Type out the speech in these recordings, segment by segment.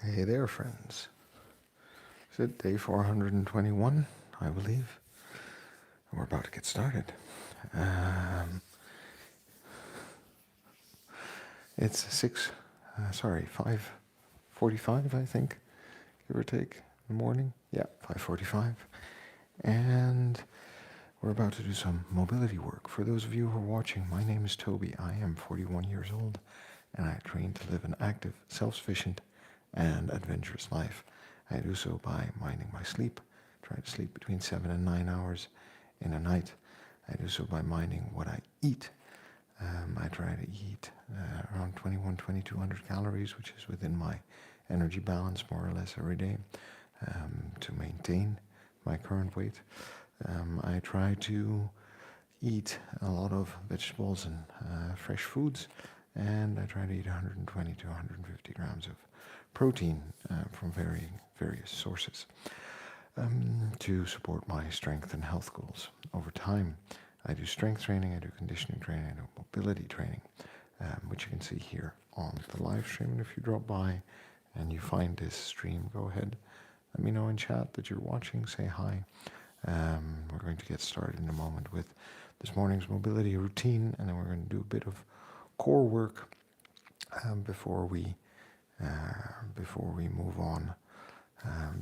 Hey there, friends. Is it day 421, I believe? We're about to get started. Um, it's 5:45, I think, give or take, in the morning. Yeah, 5:45. And we're about to do some mobility work. For those of you who are watching, my name is Toby. I am 41 years old, and I train to live an active, self-sufficient, and adventurous life. I do so by minding my sleep. Try to sleep between 7 and 9 hours in a night. I do so by minding what I eat. I try to eat around 2,200 calories, which is within my energy balance more or less every day, to maintain my current weight. I try to eat a lot of vegetables and fresh foods, and I try to eat 120 to 150 grams of protein from various sources to support my strength and health goals. Over time, I do strength training, I do conditioning training, I do mobility training, which you can see here on the live stream. And if you drop by and you find this stream, go ahead, let me know in chat that you're watching, say hi. We're going to get started in a moment with this morning's mobility routine, and then we're going to do a bit of core work before we move on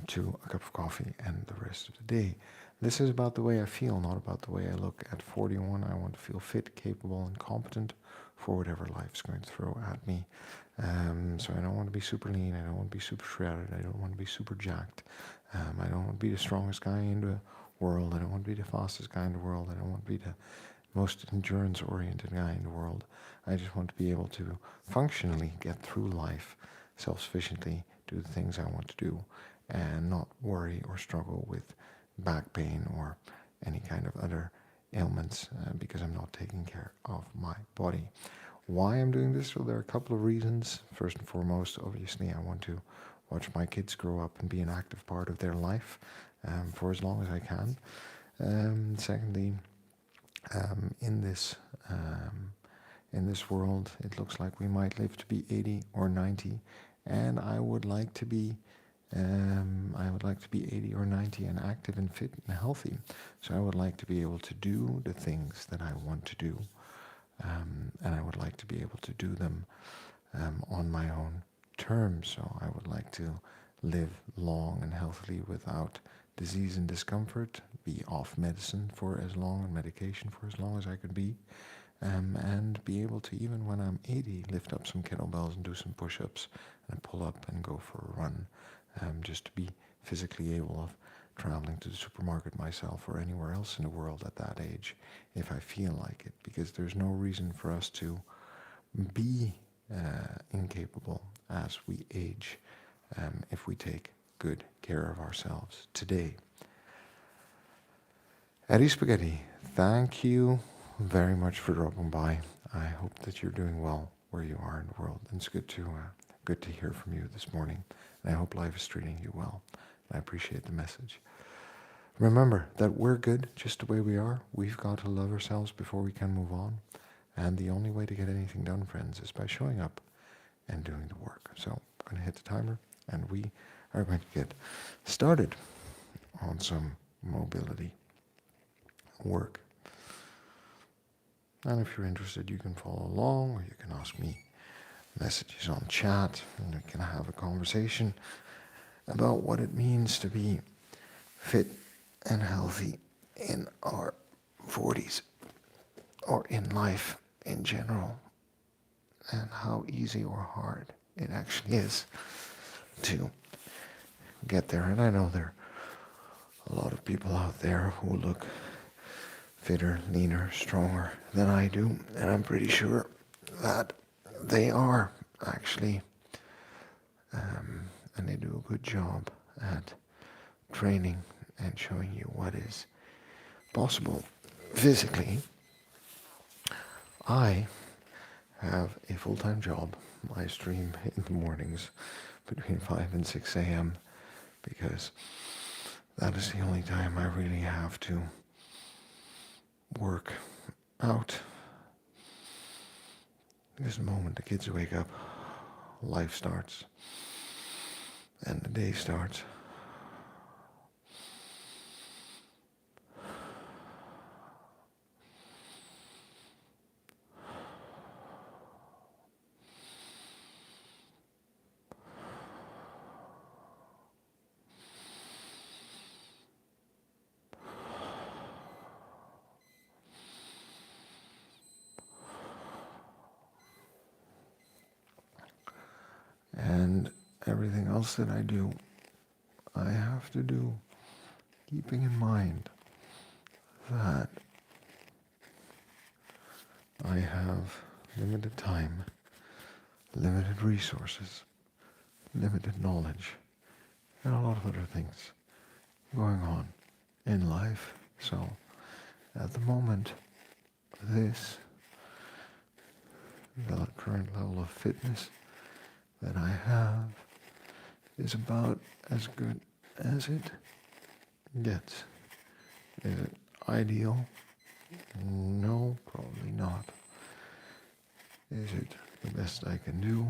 to a cup of coffee and the rest of the day. This is about the way I feel, not about the way I look. At 41, I want to feel fit, capable, and competent for whatever life's going to throw at me. So I don't want to be super lean. I don't want to be super shredded. I don't want to be super jacked. I don't want to be the strongest guy in the world. I don't want to be the fastest guy in the world. I don't want to be the most endurance-oriented guy in the world. I just want to be able to functionally get through life self-sufficiently, do the things I want to do, and not worry or struggle with back pain or any kind of other ailments because I'm not taking care of my body. Why I'm doing this? Well, there are a couple of reasons. First and foremost, obviously, I want to watch my kids grow up and be an active part of their life for as long as I can. Secondly, in this world, it looks like we might live to be 80 or 90, and I would like to be 80 or 90 and active and fit and healthy. So I would like to be able to do the things that I want to do, and I would like to be able to do them on my own terms. So I would like to live long and healthily without disease and discomfort, be off medicine for as long and medication for as long as I could be, and be able to, even when I'm 80, lift up some kettlebells and do some push-ups and pull up and go for a run, just to be physically able of traveling to the supermarket myself or anywhere else in the world at that age if I feel like it, because there's no reason for us to be incapable as we age if we take good care of ourselves today. Eddie Spaghetti, thank you very much for dropping by. I hope that you're doing well where you are in the world. And it's good to hear from you this morning. And I hope life is treating you well. And I appreciate the message. Remember that we're good just the way we are. We've got to love ourselves before we can move on. And the only way to get anything done, friends, is by showing up and doing the work. So I'm going to hit the timer, and we are going to get started on some mobility work. And if you're interested, you can follow along, or you can ask me messages on chat, and we can have a conversation about what it means to be fit and healthy in our 40s, or in life in general, and how easy or hard it actually is to get there. And I know there are a lot of people out there who look fitter, leaner, stronger than I do, and I'm pretty sure that they are actually, and they do a good job at training and showing you what is possible physically. I have a full-time job. I stream in the mornings between 5 and 6 a.m. because that is the only time I really have to work out. Because the moment the kids wake up, life starts. and the day starts. And everything else that I do, I have to do keeping in mind that I have limited time, limited resources, limited knowledge, and a lot of other things going on in life. So at the moment, the current level of fitness that I have is about as good as it gets. Is it ideal? No, probably not. Is it the best I can do,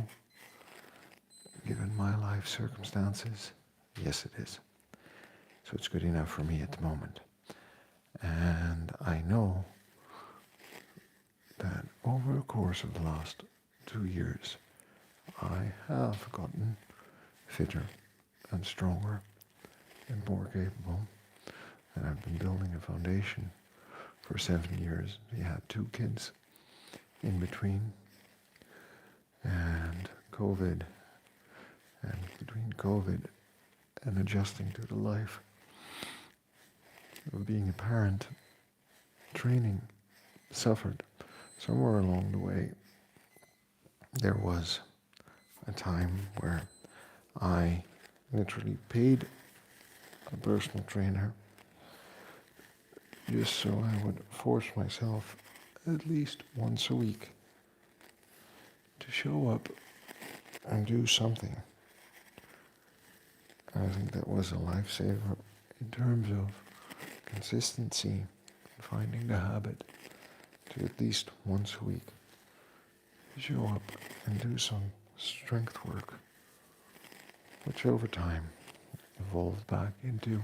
given my life circumstances? Yes, it is. So it's good enough for me at the moment. And I know that over the course of the last 2 years, I have gotten fitter and stronger and more capable. And I've been building a foundation for 7 years. We had 2 kids in between, and COVID, and between COVID and adjusting to the life of being a parent, training suffered. Somewhere along the way, there was a time where I literally paid a personal trainer just so I would force myself at least once a week to show up and do something. I think that was a lifesaver in terms of consistency and finding the habit to at least once a week show up and do some strength work, which over time evolved back into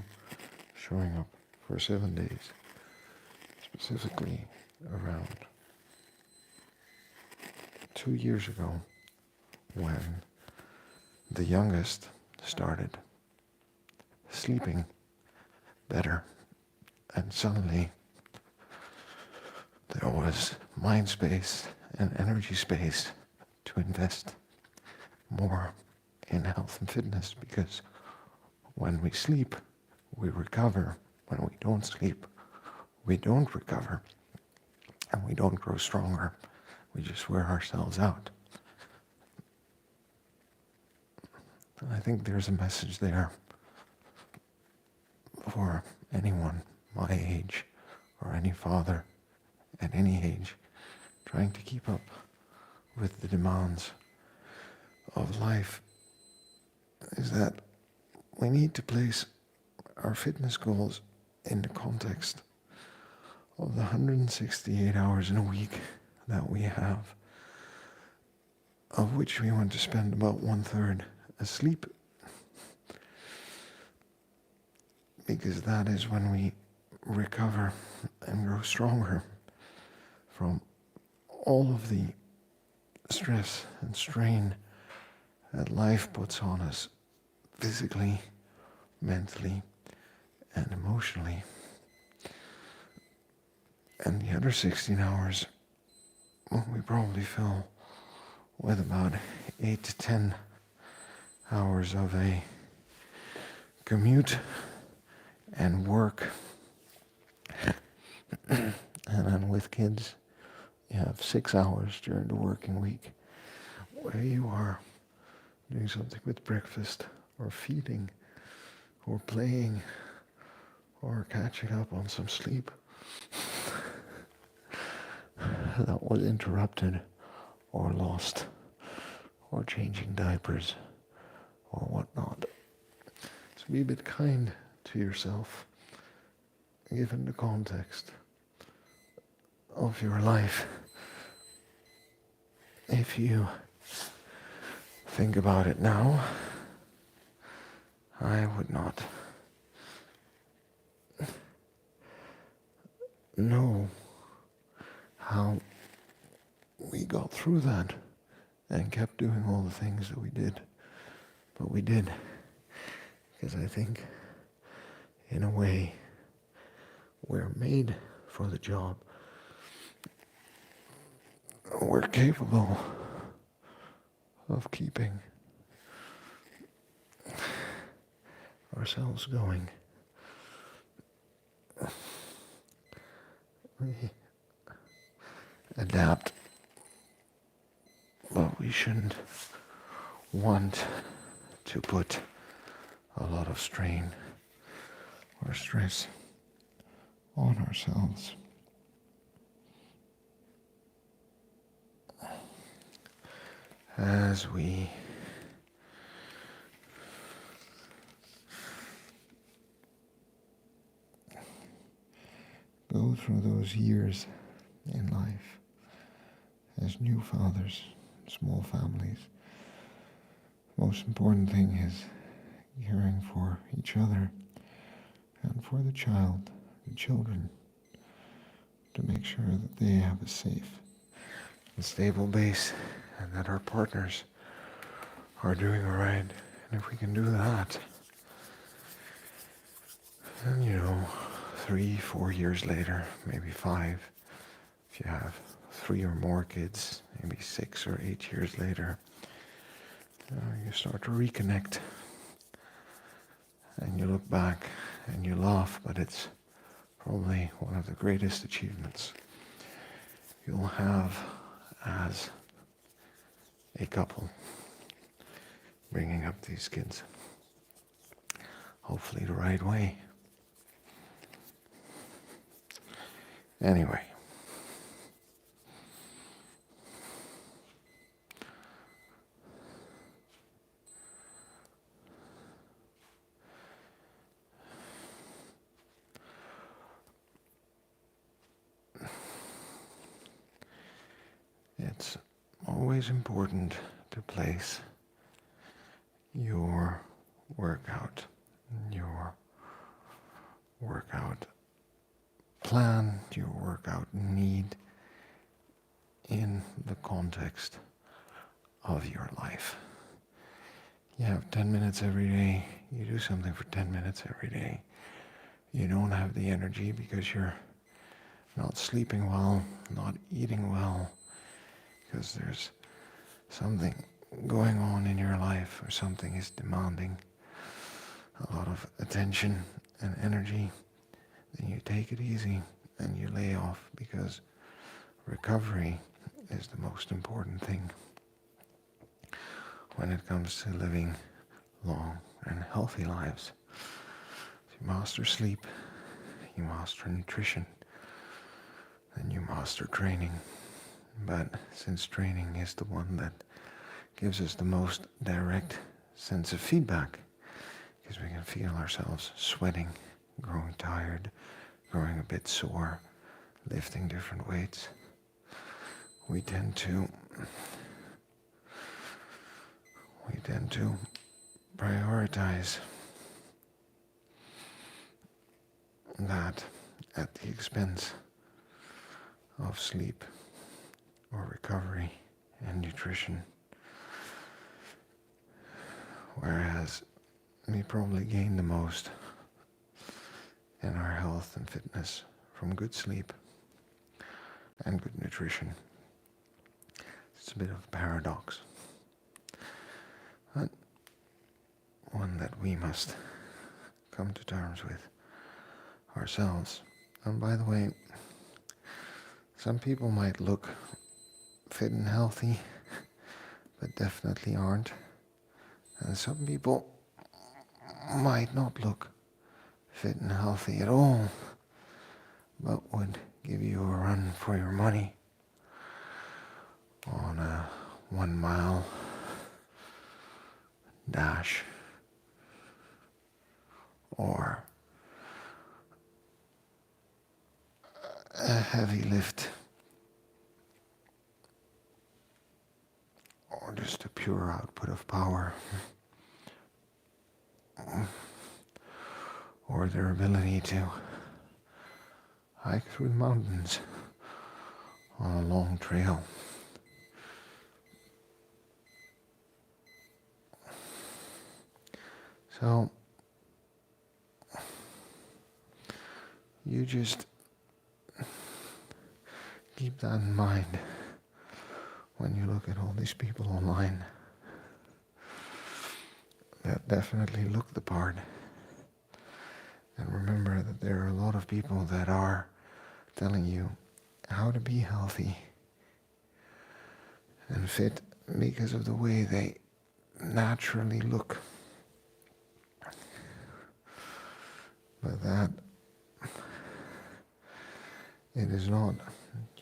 showing up for 7 days, specifically around 2 years ago when the youngest started sleeping better, and suddenly there was mind space and energy space to invest more in health and fitness, because when we sleep, we recover. When we don't sleep, we don't recover, and we don't grow stronger. We just wear ourselves out. And I think there's a message there for anyone my age, or any father at any age, trying to keep up with the demands of life, is that we need to place our fitness goals in the context of the 168 hours in a week that we have, of which we want to spend about 1/3 asleep, because that is when we recover and grow stronger from all of the stress and strain that life puts on us physically, mentally, and emotionally. And the other 16 hours, well, we probably fill with about 8 to 10 hours of a commute and work. And then with kids, you have 6 hours during the working week where you are doing something with breakfast, or feeding, or playing, or catching up on some sleep that was interrupted or lost, or changing diapers or whatnot. So be a bit kind to yourself, given the context of your life. If you think about it now, I would not know how we got through that and kept doing all the things that we did. But we did, because I think, in a way, we're made for the job. We're capable of keeping ourselves going. We adapt, but we shouldn't want to put a lot of strain or stress on ourselves. As we go through those years in life as new fathers, small families, the most important thing is caring for each other and for the children, to make sure that they have a safe and stable base and that our partners are doing all right. And if we can do that, then 3, 4 years later, maybe 5, if you have 3 or more kids, maybe 6 or 8 years later, you start to reconnect and you look back and you laugh, but it's probably one of the greatest achievements you'll have as a couple, bringing up these kids, hopefully the right way. Anyway, it's always important to place your workout plan, your workout need in the context of your life. You have 10 minutes every day, you do something for 10 minutes every day. You don't have the energy because you're not sleeping well, not eating well, because there's something going on in your life or something is demanding a lot of attention and energy. Then you take it easy and you lay off, because recovery is the most important thing when it comes to living long and healthy lives. If you master sleep, you master nutrition, then you master training. But since training is the one that gives us the most direct sense of feedback, because we can feel ourselves sweating, growing tired, growing a bit sore, lifting different weights, we tend to prioritize that at the expense of sleep or recovery and nutrition. Whereas we probably gain the most in our health and fitness from good sleep and good nutrition. It's a bit of a paradox, but one that we must come to terms with ourselves. And by the way, some people might look fit and healthy, but definitely aren't. And some people might not look fit and healthy at all, but would give you a run for your money on a 1 mile dash or a heavy lift or just a pure output of power. or their ability to hike through the mountains on a long trail. So you just keep that in mind when you look at all these people online that definitely look the part. And remember that there are a lot of people that are telling you how to be healthy and fit because of the way they naturally look. But that it is not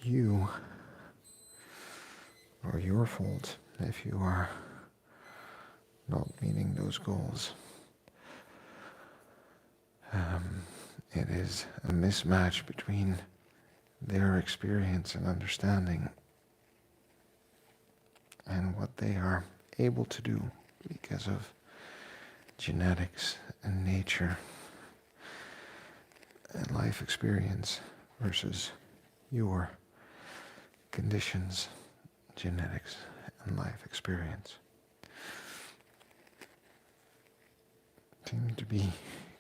you or your fault if you are not meeting those goals. It is a mismatch between their experience and understanding and what they are able to do because of genetics and nature and life experience versus your conditions, genetics, and life experience. You need to be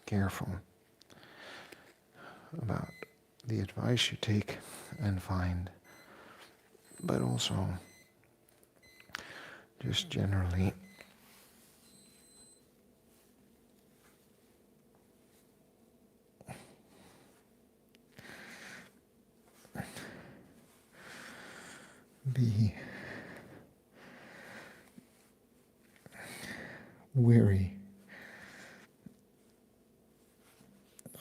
careful about the advice you take and find, but also just generally be wary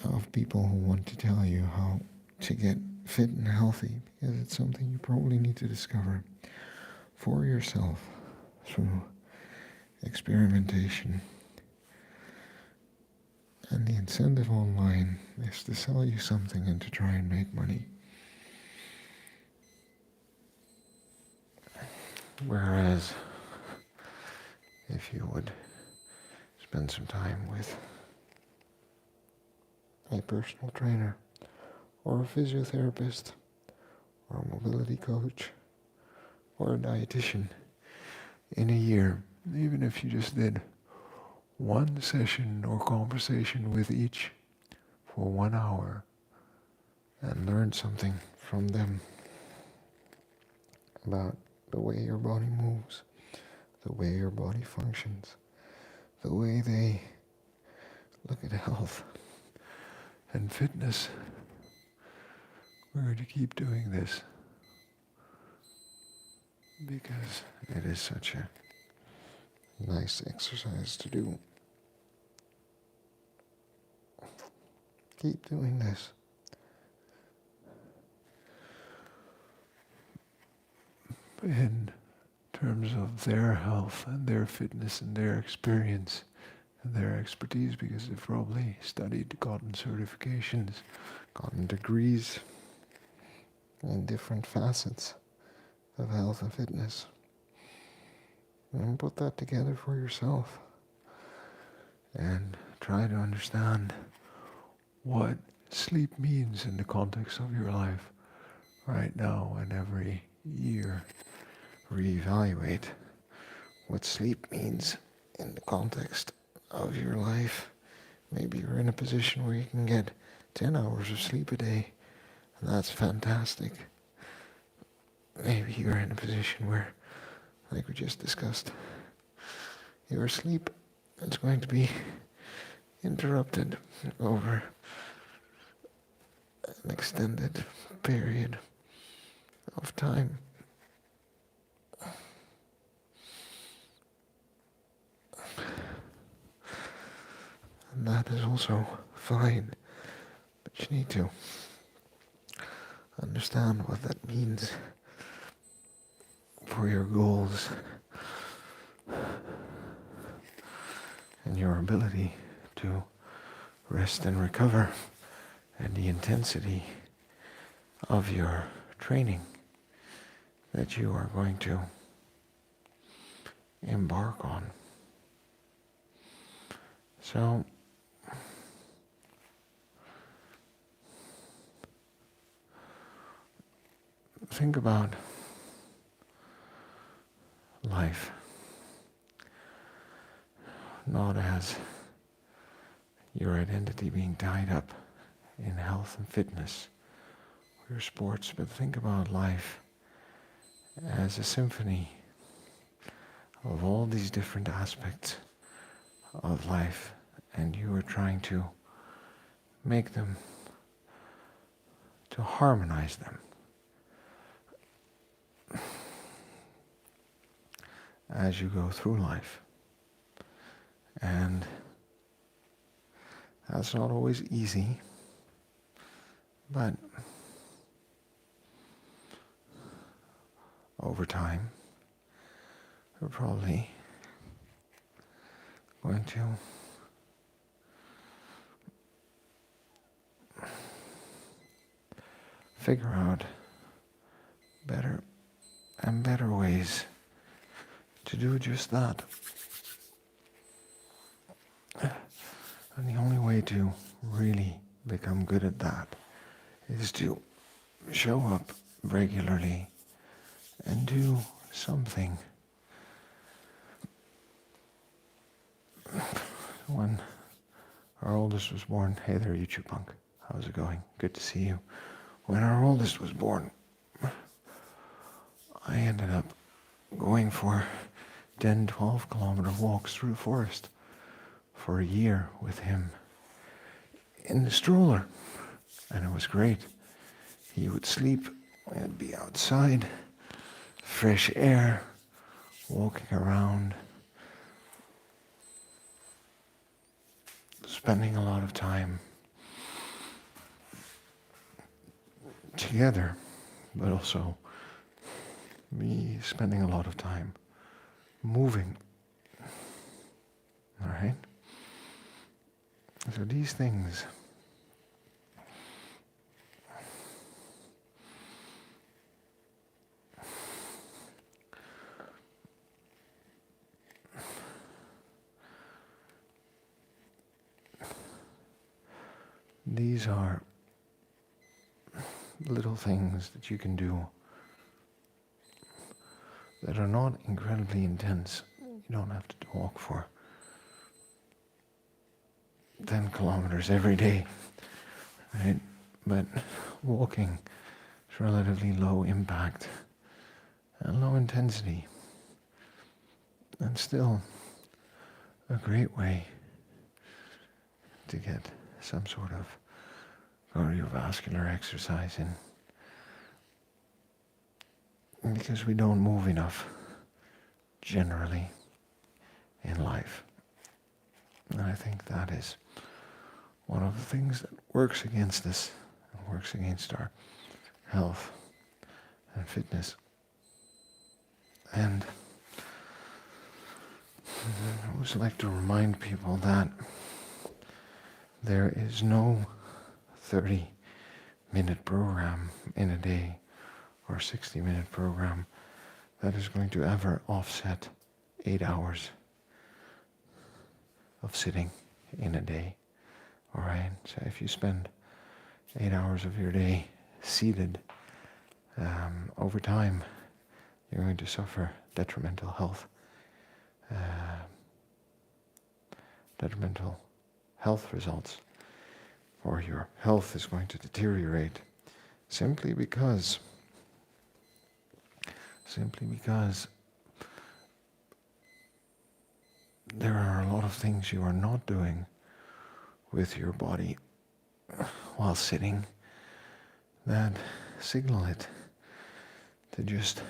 of people who want to tell you how to get fit and healthy, because it's something you probably need to discover for yourself through experimentation. And the incentive online is to sell you something and to try and make money. Whereas if you would spend some time with a personal trainer or a physiotherapist or a mobility coach or a dietitian in a year, even if you just did one session or conversation with each for 1 hour and learned something from them about the way your body moves, the way your body functions, the way they look at health and fitness. We're going to keep doing this because it is such a nice exercise to do. Keep doing this. In terms of their health and their fitness and their experience and their expertise, because they've probably studied, gotten certifications, gotten degrees in different facets of health and fitness. And put that together for yourself and try to understand what sleep means in the context of your life right now, and every year reevaluate what sleep means in the context of your life. Maybe you're in a position where you can get 10 hours of sleep a day, and that's fantastic. Maybe you're in a position where, like we just discussed, your sleep is going to be interrupted over an extended period of time. And that is also fine, but you need to understand what that means for your goals and your ability to rest and recover, and the intensity of your training that you are going to embark on. So think about life not as your identity being tied up in health and fitness or your sports, but think about life as a symphony of all these different aspects of life, and you are trying to make them, to harmonize them as you go through life. And that's not always easy, but over time, we're probably going to figure out better and better ways to do just that. And the only way to really become good at that is to show up regularly and do something. When our oldest was born, hey there, YouTube punk, how's it going? Good to see you. When our oldest was born, I ended up going for 10, 12 kilometer walks through the forest for a year with him in the stroller, and it was great. He would sleep, I'd be outside, fresh air, walking around, spending a lot of time together, but also me spending a lot of time moving. All right? So these things these are little things that you can do that are not incredibly intense. You don't have to walk for 10 kilometers every day, right? But walking is relatively low impact and low intensity, and still a great way to get some sort of cardiovascular exercise in, because we don't move enough generally in life. And I think that is one of the things that works against us and works against our health and fitness. And I always like to remind people that there is no 30-minute program in a day or 60-minute program that is going to ever offset 8 hours of sitting in a day. All right? So if you spend 8 hours of your day seated, over time, you're going to suffer detrimental health results, or your health is going to deteriorate simply because there are a lot of things you are not doing with your body while sitting that signal it to just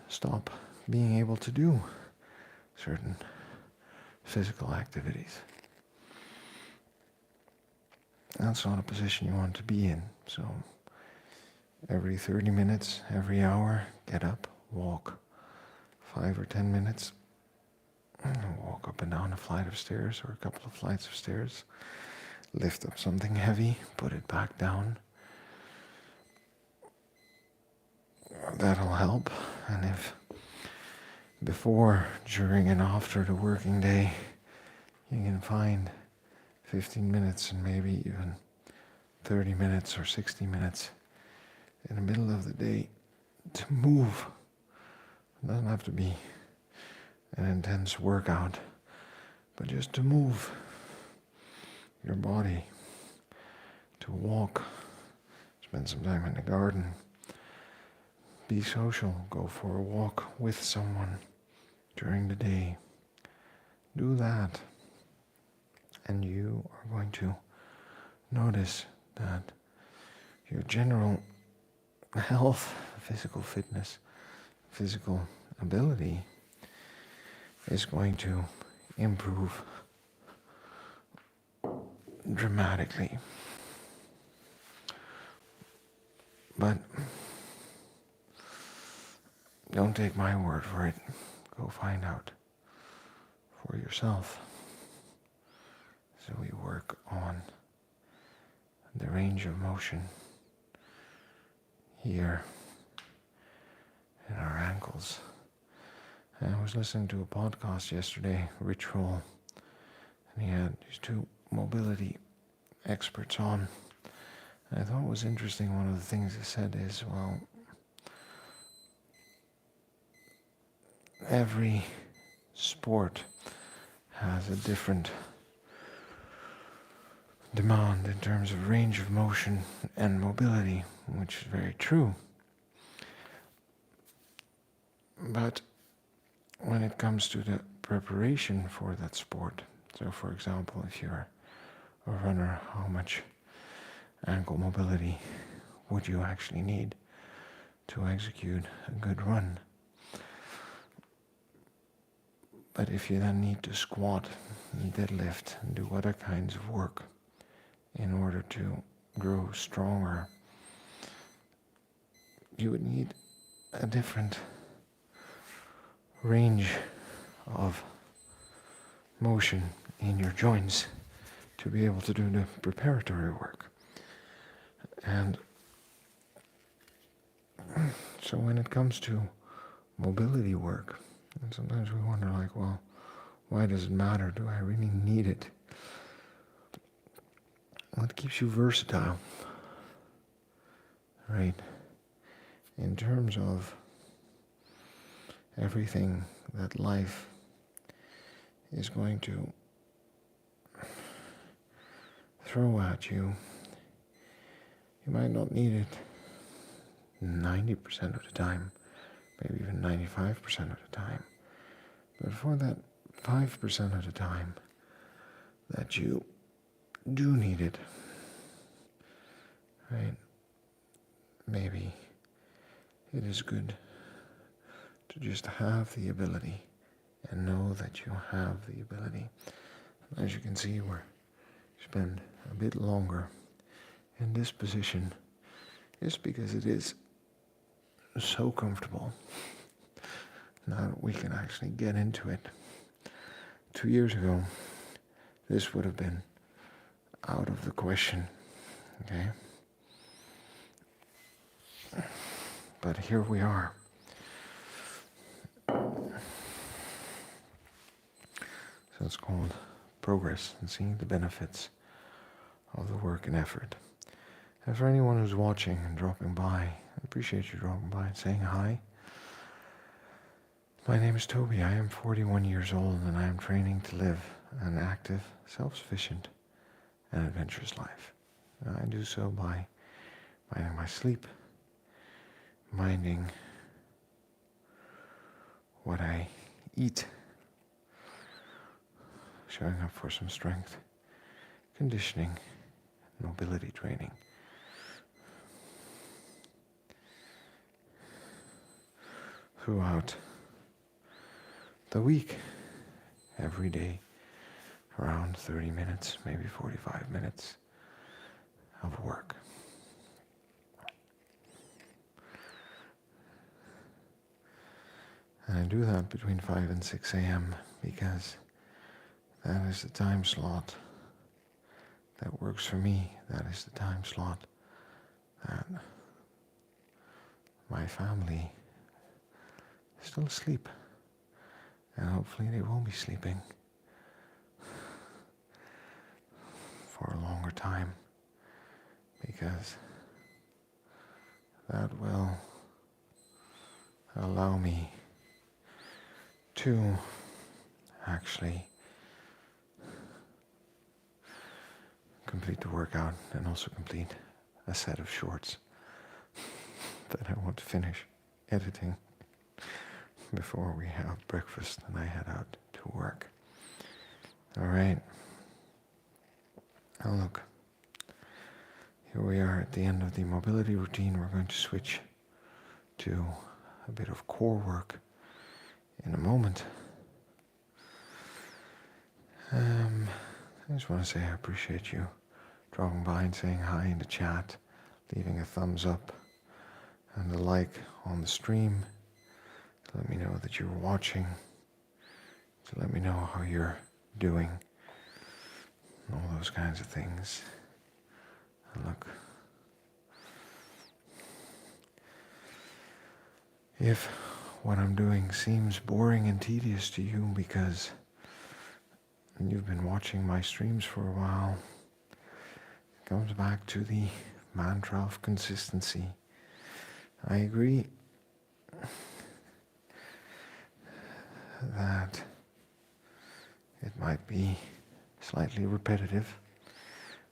stop being able to do certain physical activities. That's not a position you want to be in. So every 30 minutes, every hour, get up, walk 5 or 10 minutes, walk up and down a flight of stairs or a couple of flights of stairs, lift up something heavy, put it back down. That'll help. And if before, during, and after the working day, you can find 15 minutes and maybe even 30 minutes or 60 minutes in the middle of the day to move. It doesn't have to be an intense workout, but just to move your body, to walk, spend some time in the garden, be social, go for a walk with someone during the day. Do that, and you are going to notice that your general health, physical fitness, physical ability is going to improve dramatically. But don't take my word for it. Go find out for yourself. So we work on the range of motion here in our ankles. And I was listening to a podcast yesterday, Rich Roll, and he had these two mobility experts on. And I thought it was interesting, one of the things he said is, well, every sport has a different demand in terms of range of motion and mobility, which is very true. But when it comes to the preparation for that sport, so for example, if you're a runner, how much ankle mobility would you actually need to execute a good run? But if you then need to squat and deadlift and do other kinds of work in order to grow stronger, you would need a different range of motion in your joints to be able to do the preparatory work. And so when it comes to mobility work, and sometimes we wonder, like, well, why does it matter? Do I really need it? Well, it keeps you versatile, right? In terms of everything that life is going to throw at you, you might not need it 90% of the time, maybe even 95% of the time. But for that 5% of the time that you do need it, right? Maybe it is good to just have the ability and know that you have the ability. As you can see, we spend a bit longer in this position just because it is so comfortable. Now that we can actually get into it. 2 years ago, this would have been out of the question, okay? But here we are. So it's called progress and seeing the benefits of the work and effort. And for anyone who's watching and dropping by, I appreciate you dropping by and saying hi. My name is Toby. I am 41 years old and I am training to live an active, self-sufficient and adventurous life. And I do so by minding my sleep, minding what I eat, showing up for some strength, conditioning, mobility training. Throughout the week, every day, around 30 minutes, maybe 45 minutes of work. And I do that between 5 and 6 a.m. because that is the time slot that works for me. That is the time slot that my family is still asleep. And hopefully they won't be sleeping for a longer time because that will allow me to actually complete the workout and also complete a set of shorts that I want to finish editing before we have breakfast and I head out to work. All right. Now look, here we are at the end of the mobility routine. We're going to switch to a bit of core work in a moment. I just want to say I appreciate you dropping by and saying hi in the chat, leaving a thumbs up and a like on the stream to let me know that you're watching, to let me know how you're doing, all those kinds of things. And look, if what I'm doing seems boring and tedious to you because you've been watching my streams for a while, it comes back to the mantra of consistency. I agree that it might be slightly repetitive.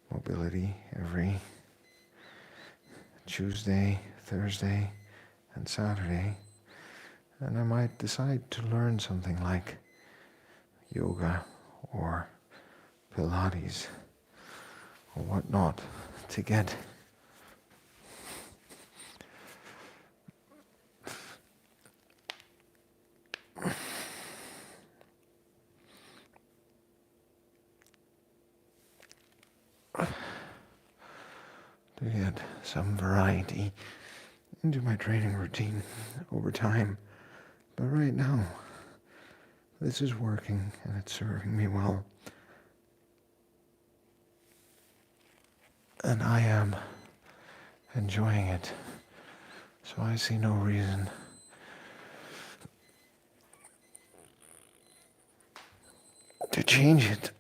Mobility every Tuesday, Thursday, and Saturday. And I might decide to learn something like yoga or Pilates or whatnot to get some variety into my training routine over time. But right now, this is working and it's serving me well. And I am enjoying it. So I see no reason to change it.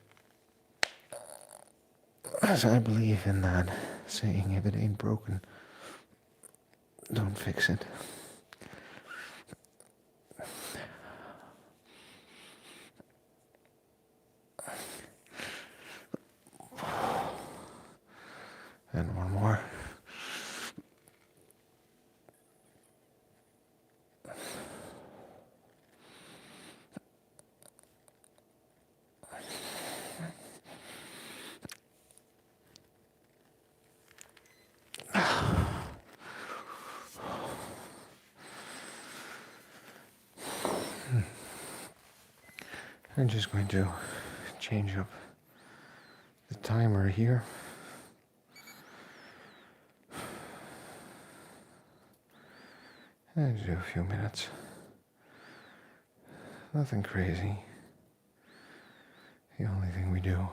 As I believe in that saying, if it ain't broken, don't fix it. And one more. I'm just going to change up the timer here. And do a few minutes. Nothing crazy. The only thing we do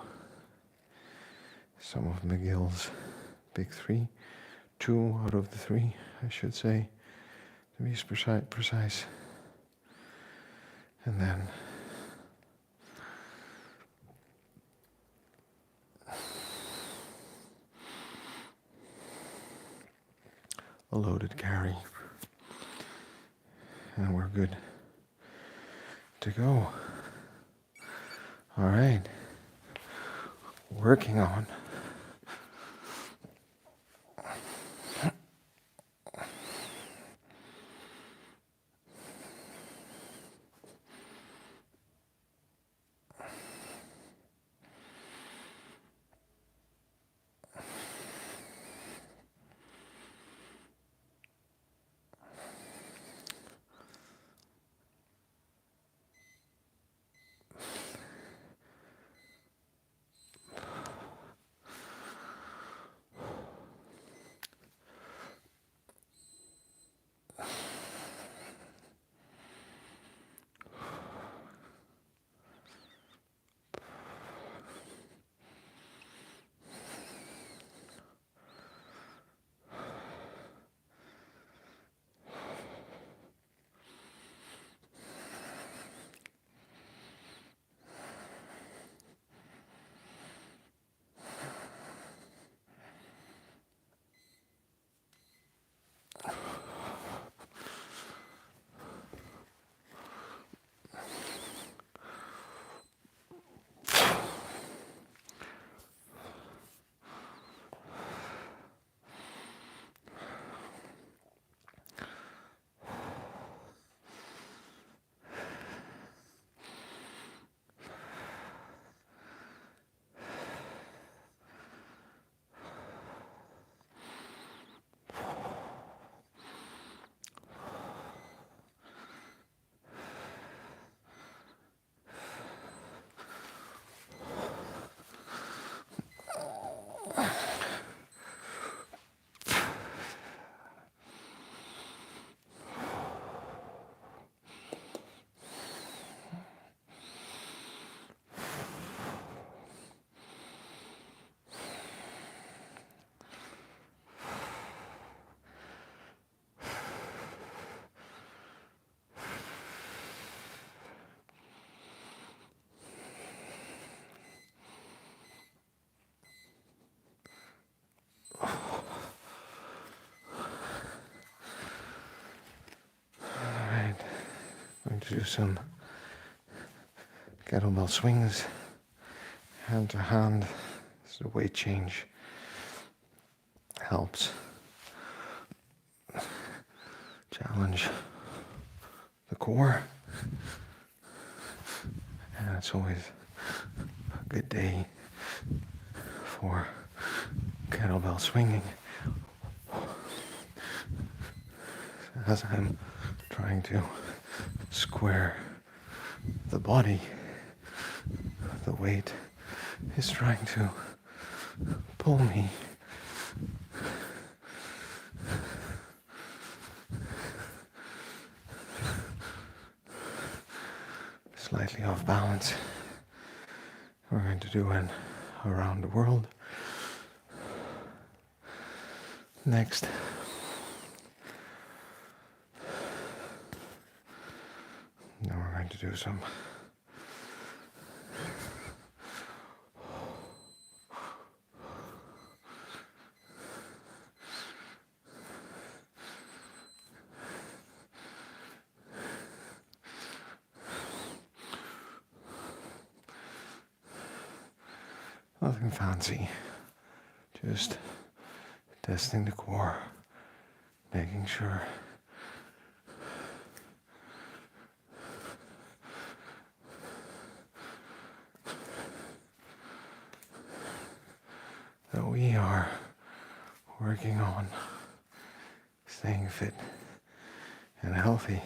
is some of McGill's big three. 2 out of the 3, I should say, to be precise. And then a loaded carry. And we're good to go. All right. Working on to do some kettlebell swings, hand to hand. This is a weight change. Helps challenge the core. And it's always a good day for kettlebell swinging. As I'm trying to square the body, the weight is trying to pull me. Slightly off balance. We're going to do an around the world. Next. Now we're going to do some nothing fancy, just testing the core, making sure that we are working on staying fit and healthy.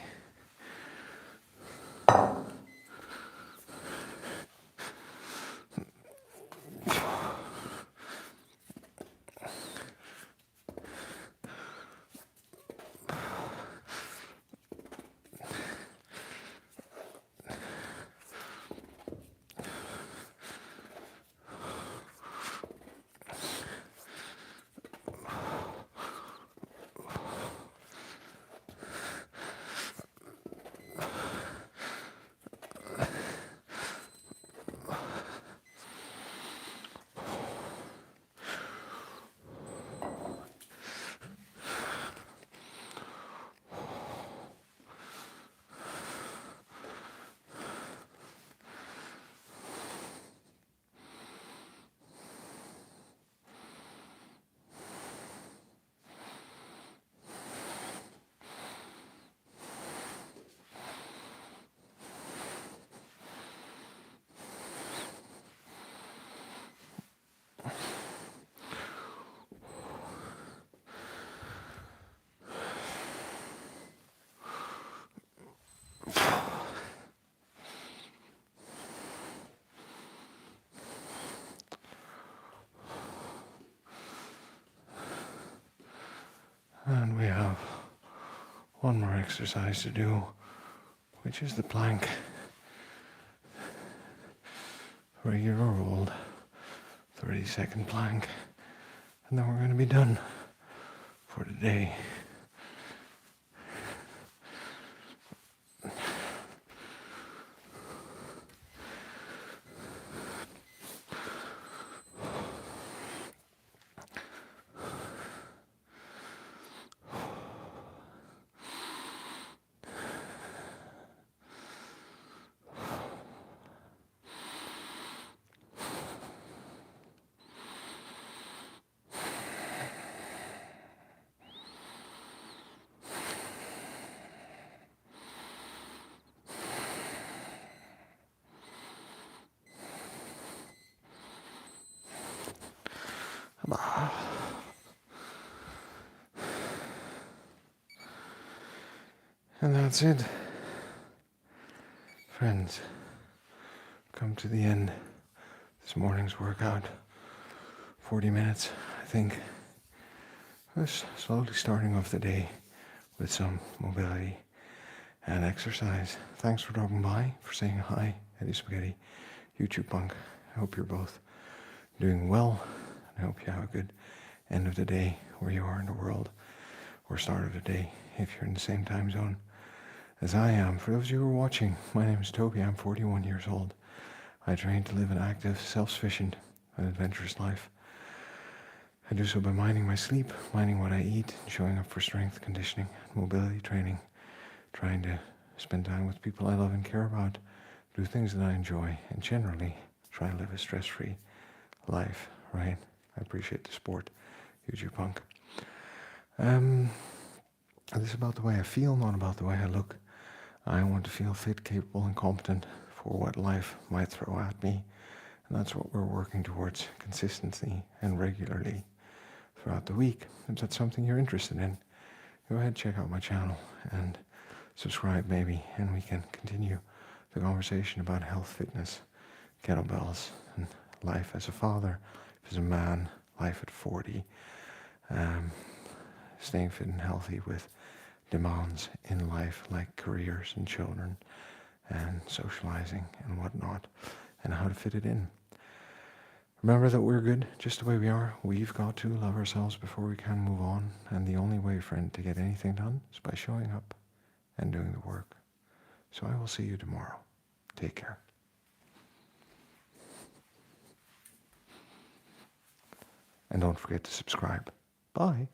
And we have one more exercise to do, which is the plank. Regular old 30-second plank. And then we're going to be done for the day. And that's it. Friends, come to the end of this morning's workout. 40 minutes, I think. Just slowly starting off the day with some mobility and exercise. Thanks for dropping by, for saying hi, Eddie Spaghetti, YouTube Punk. I hope you're both doing well. I hope you have a good end of the day where you are in the world, or start of the day if you're in the same time zone as I am. For those of you who are watching, my name is Toby. I'm 41 years old. I train to live an active, self-sufficient, and adventurous life. I do so by minding my sleep, minding what I eat, showing up for strength conditioning, mobility training, trying to spend time with people I love and care about, do things that I enjoy, and generally try and live a stress-free life, right? I appreciate the sport, YouTube Punk. This is about the way I feel, not about the way I look. I want to feel fit, capable, and competent for what life might throw at me. And that's what we're working towards consistently and regularly throughout the week. If that's something you're interested in, go ahead, check out my channel and subscribe maybe, and we can continue the conversation about health, fitness, kettlebells, and life as a father, as a man, life at 40, staying fit and healthy with demands in life like careers and children and socializing and whatnot, and how to fit it in. Remember that we're good just the way we are. We've got to love ourselves before we can move on, and the only way, friend, to get anything done is by showing up and doing the work. So I will see you tomorrow. Take care. And don't forget to subscribe. Bye.